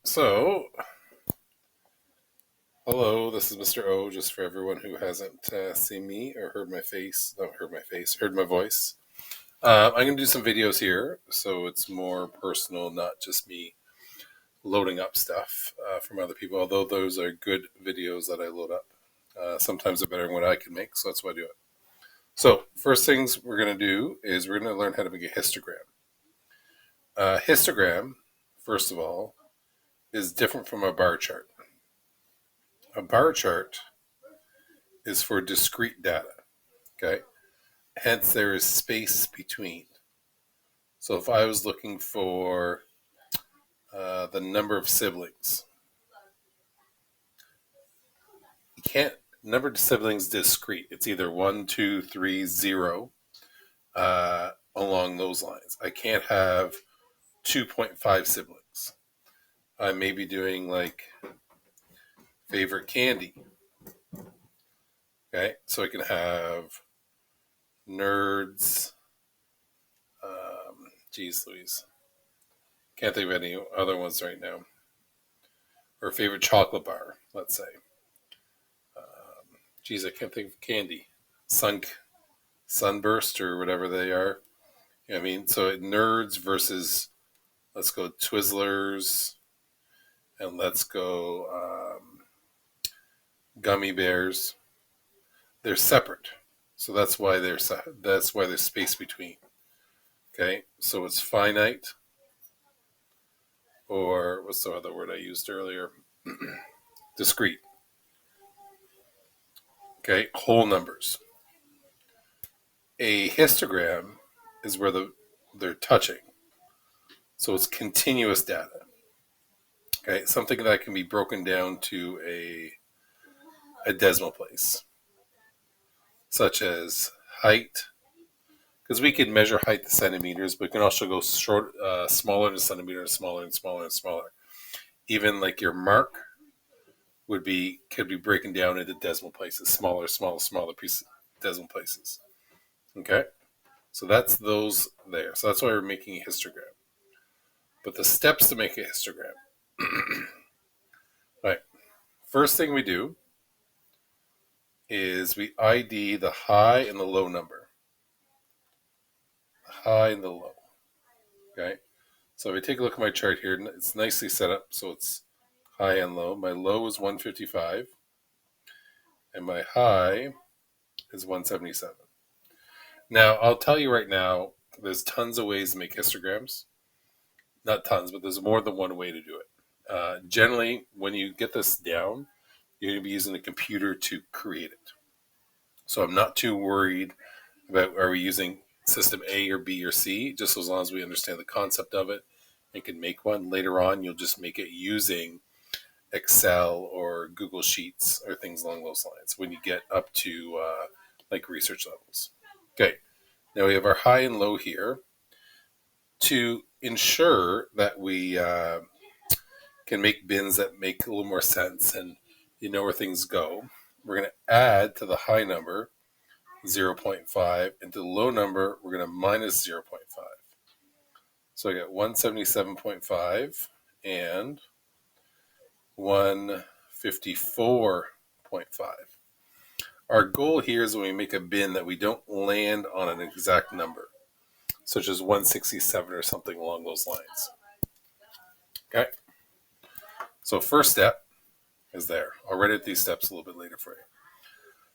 So, hello, this is Mr. O, just for everyone who hasn't seen me or heard my voice. I'm going to do some videos here, so it's more personal, not just me loading up stuff from other people, although those are good videos that I load up. Sometimes they're better than what I can make, so that's why I do it. So, first things we're going to do is we're going to learn how to make a histogram. Histogram, first of all, is different from a bar chart. A bar chart is for discrete data. Okay. Hence, there is space between. So if I was looking for the number of siblings, you can't, number of siblings discrete. It's either 1, 2, 3, 0, along those lines. I can't have 2.5 siblings. I may be doing like favorite candy. Okay. So I can have nerds. Geez Louise. Can't think of any other ones right now. Or favorite chocolate bar, let's say. Geez, I can't think of candy. Sunburst or whatever they are. You know what I mean? So nerds versus, let's go Twizzlers, and let's go gummy bears. They're separate, so that's why there's space between. Okay, so it's finite, or what's the other word I used earlier? Discrete. Okay, whole numbers. A histogram is where they're touching, so it's continuous data. Okay, something that can be broken down to a decimal place, such as height, because we could measure height to centimeters, but we can also go smaller than centimeters, smaller and smaller and smaller. Even like your mark could be broken down into decimal places, smaller pieces, decimal places. Okay, so that's those there. So that's why we're making a histogram. But the steps to make a histogram. Right. First thing we do is we ID the high and the low number. The high and the low. Okay. So if we take a look at my chart here, it's nicely set up. So it's high and low. My low is 155 and my high is 177. Now, I'll tell you right now, there's tons of ways to make histograms. Not tons, but there's more than one way to do it. Generally, when you get this down, you're going to be using a computer to create it. So I'm not too worried about are we using system A or B or C, just as long as we understand the concept of it and can make one. Later on, you'll just make it using Excel or Google Sheets or things along those lines when you get up to like research levels. Okay, now we have our high and low here. To ensure that we can make bins that make a little more sense and you know where things go, we're going to add to the high number 0.5, and to the low number, we're going to minus 0.5. So I got 177.5 and 154.5. Our goal here is when we make a bin that we don't land on an exact number, such as 167 or something along those lines. Okay? So first step is there. I'll write out these steps a little bit later for you.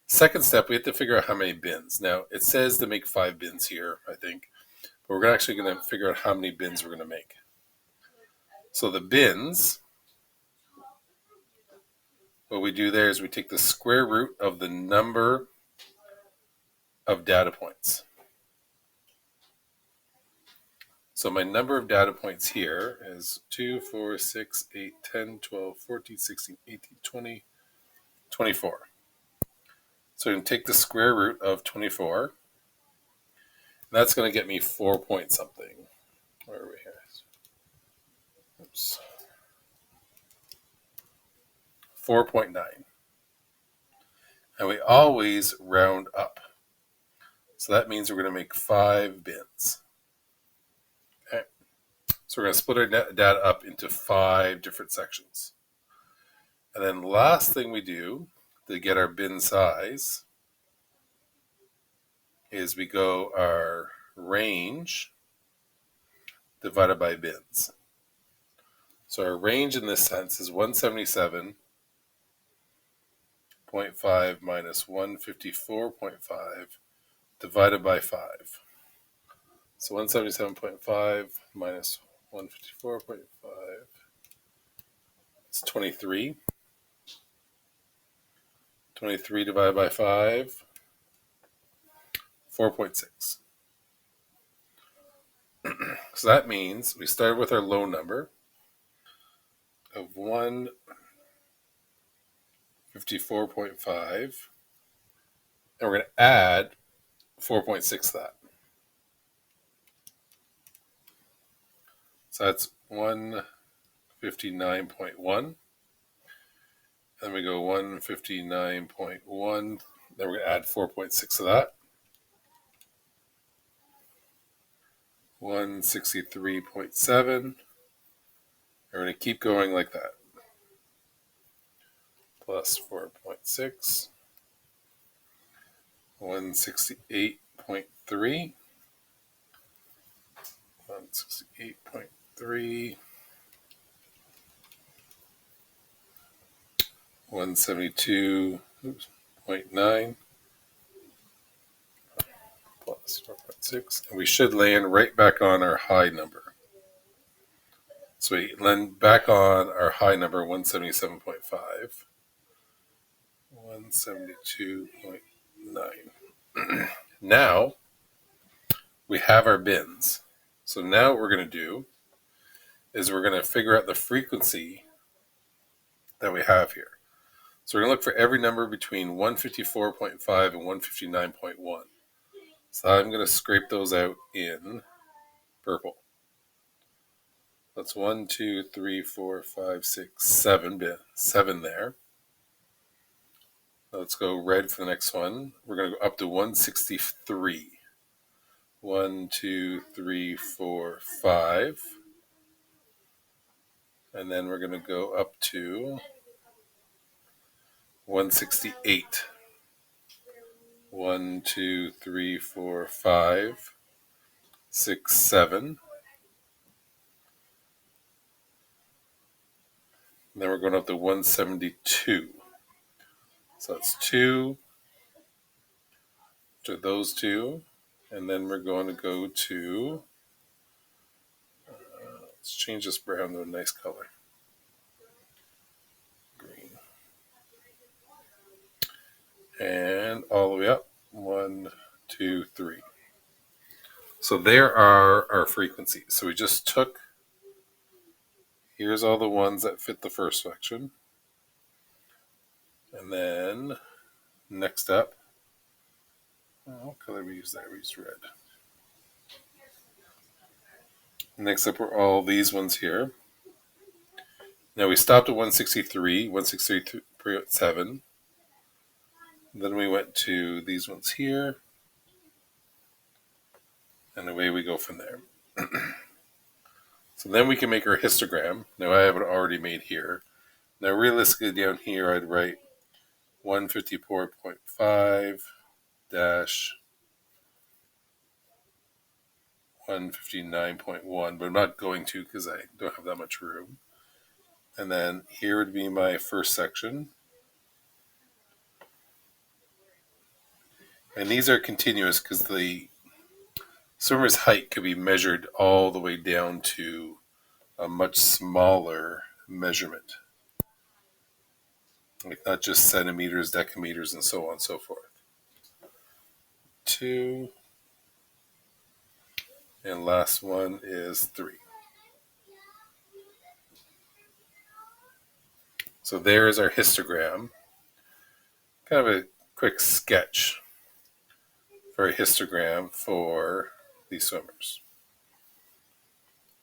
Second step, we have to figure out how many bins. Now, it says to make 5 bins here, I think, but we're actually going to figure out how many bins we're going to make. So the bins, what we do there is we take the square root of the number of data points. So my number of data points here is 2, 4, 6, 8, 10, 12, 14, 16, 18, 20, 24. So I'm going to take the square root of 24. And that's going to get me 4 point something. Where are we here? Oops. 4.9. And we always round up. So that means we're going to make 5 bins. Okay. So we're going to split our data up into 5 different sections. And then the last thing we do to get our bin size is we go our range divided by bins. So our range in this sense is 177.5 minus 154.5 divided by 5. So 177.5 minus 154.5 is 23. 23 divided by 5, 4.6. So that means we started with our low number of 154.5, and we're going to add 4.6 to that. So that's 159.1. Then we go 159.1. Then we're going to add 4.6 to that. 163.7. We're going to keep going like that. Plus 4.6. 168.3. 168.3. 172.9 plus 4.6, and we should land right back on our high number. So we land back on our high number 177.5, 172.9. Now we have our bins. So now what we're going to do is we're going to figure out the frequency that we have here. So we're going to look for every number between 154.5 and 159.1. So I'm going to scrape those out in purple. That's 1, 2, 3, 4, 5, 6, 7, 7 there. Now let's go red for the next one. We're going to go up to 163. 1, 2, 3, 4, 5. And then we're going to go up to 168. 1, 2, 3, 4, 5, 6, 7. And then we're going up to 172. So that's 2 to those 2. And then we're going to go to, let's change this brown to a nice color. Green. And all the way up. 1, 2, 3. So there are our frequencies. So we just took, here's all the ones that fit the first section. And then next up, what color we use there? We used red. Next up are all these ones here. Now we stopped at 163, 163.7. Then we went to these ones here. And away we go from there. So then we can make our histogram. Now I have it already made here. Now realistically down here I'd write 154.5 dash 159.1, but I'm not going to because I don't have that much room. And then here would be my first section. And these are continuous because the swimmer's height could be measured all the way down to a much smaller measurement. Like not just centimeters, decameters, and so on and so forth. 2. And last one is 3. So there is our histogram. Kind of a quick sketch for a histogram for these swimmers.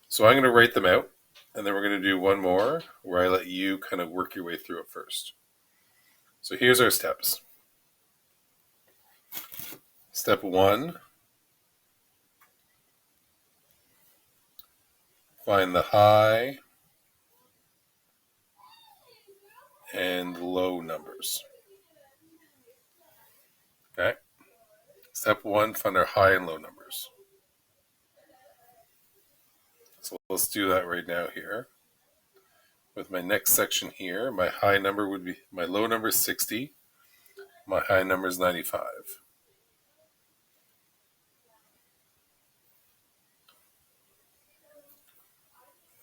So I'm going to write them out, and then we're going to do one more where I let you kind of work your way through it first. So here's our steps. Step 1, find the high and low numbers. Okay? Step 1, find our high and low numbers. So let's do that right now here. With my next section here, my high number would be, my low number is 60. My high number is 95.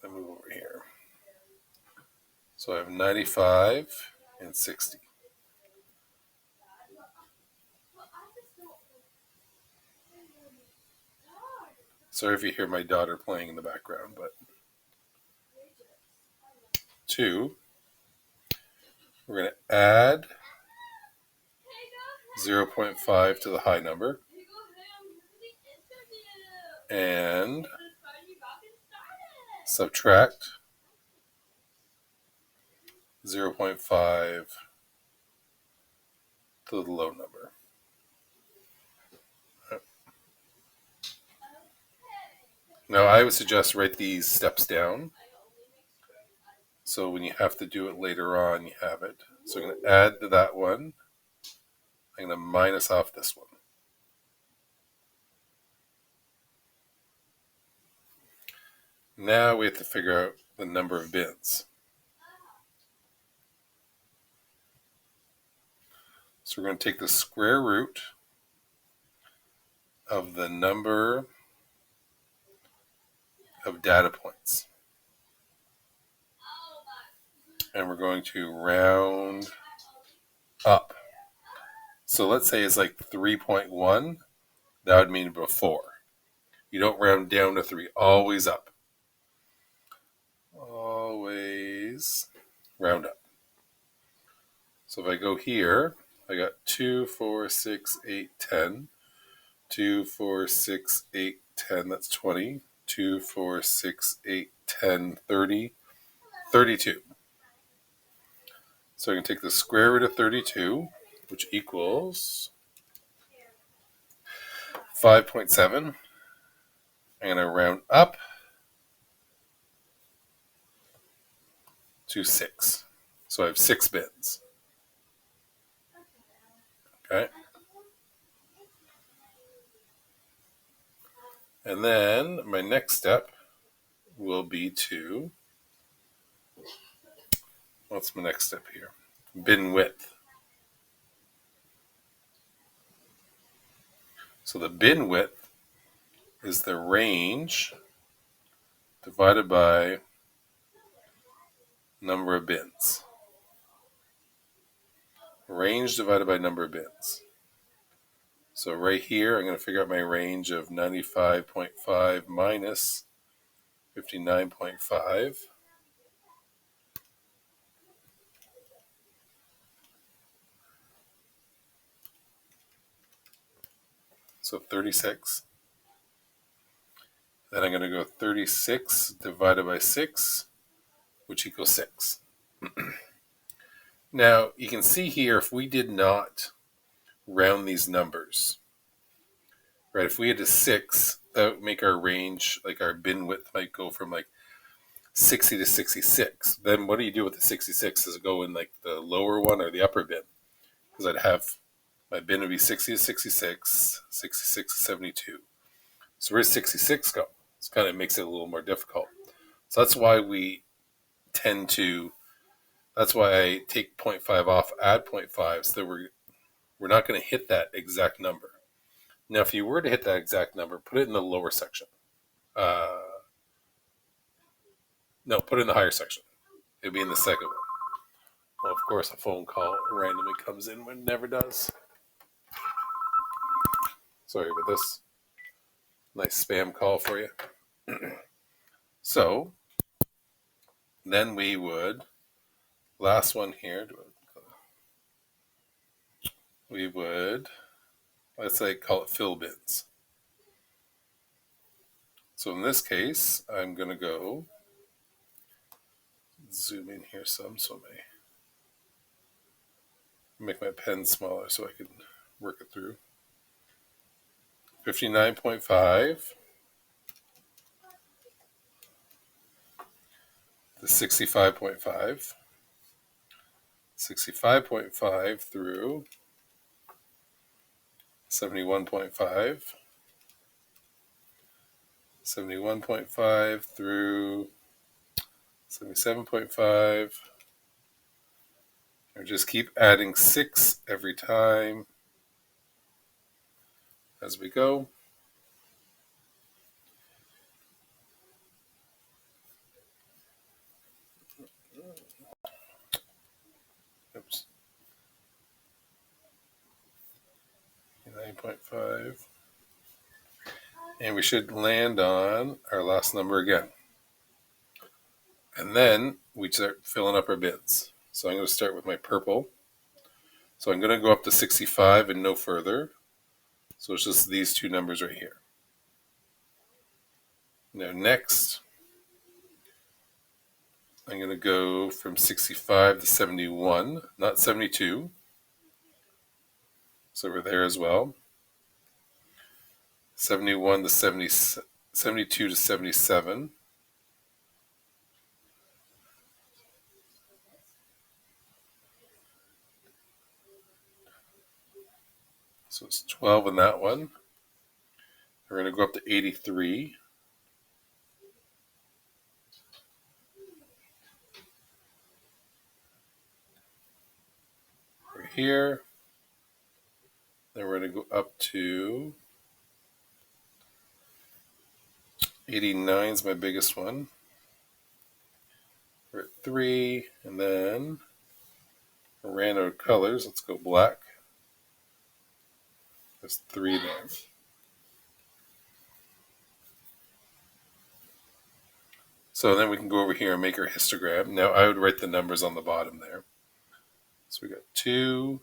Let me move over here. So I have 95 and 60. Sorry if you hear my daughter playing in the background, but 2, we're going to add 0.5 to the high number and subtract 0.5 to the low number. Now I would suggest write these steps down, so when you have to do it later on, you have it. So I'm going to add to that one. I'm going to minus off this one. Now we have to figure out the number of bins. So we're going to take the square root of the number of data points. And we're going to round up. So let's say it's like 3.1. That would mean before. You don't round down to 3, always up. Always round up. So if I go here, I got 2, 4, 6, 8, 10. 2, 4, 6, 8, 10. That's 20. 2, 4, 6, 8, 10, 30. 32. So I can take the square root of 32, which equals 5.7. I'm going to round up to 6. So I have 6 bins. Okay. And then my next step will be to, what's my next step here? Bin width. So the bin width is the range divided by number of bins. Range divided by number of bins. So right here, I'm going to figure out my range of 95.5 minus 59.5. So 36. Then I'm going to go 36 divided by 6, which equals 6. Now, you can see here, if we did not round these numbers, right, if we had a 6, that would make our range, like our bin width might go from like 60 to 66. Then what do you do with the 66? Does it go in like the lower one or the upper bin? Because I'd have, my bin would be 60 to 66, 66 to 72. So where does 66 go? This kind of makes it a little more difficult. So that's why we tend to, that's why I take 0.5 off, add 0.5, so that we're not going to hit that exact number. Now, if you were to hit that exact number, put it in the lower section. No, put it in the higher section. It'd be in the second one. Well, of course, a phone call randomly comes in when it never does. Sorry about this. Nice spam call for you. So, then we would, last one here, we would, let's say, call it fill bins. So in this case, I'm going to go zoom in here some so I make my pen smaller so I can work it through. 59.5 is 65.5. 65.5 through 71.5. 71.5 through 77.5. And just keep adding 6 every time as we go. Oops. 9.5. And we should land on our last number again. And then we start filling up our bins. So I'm going to start with my purple. So I'm going to go up to 65 and no further. So it's just these two numbers right here. Now next, I'm going to go from 65 to 71, not 72. So we're there as well. 71 to 70, 72 to 77. So it's 12 in that one. We're going to go up to 83. We're here. Then we're going to go up to 89 is my biggest one. We're at 3, and then I ran out of colors. Let's go black. There's 3 there. So then we can go over here and make our histogram. Now I would write the numbers on the bottom there. So we got 2,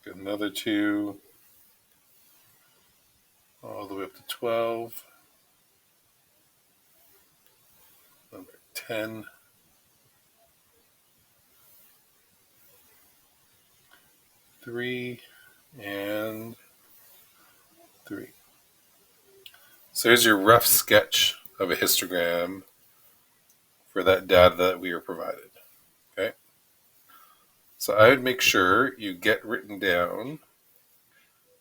got another 2, all the way up to 12, number 10, 3, and 3. So here's your rough sketch of a histogram for that data that we were provided. Okay. So I would make sure you get written down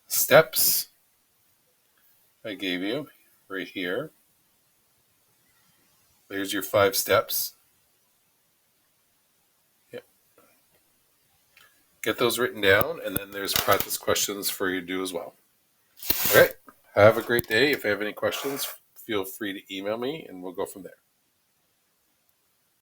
steps I gave you right here. There's your 5 steps. Yep. Get those written down, and then there's practice questions for you to do as well. All right. Have a great day. If you have any questions, feel free to email me, and we'll go from there.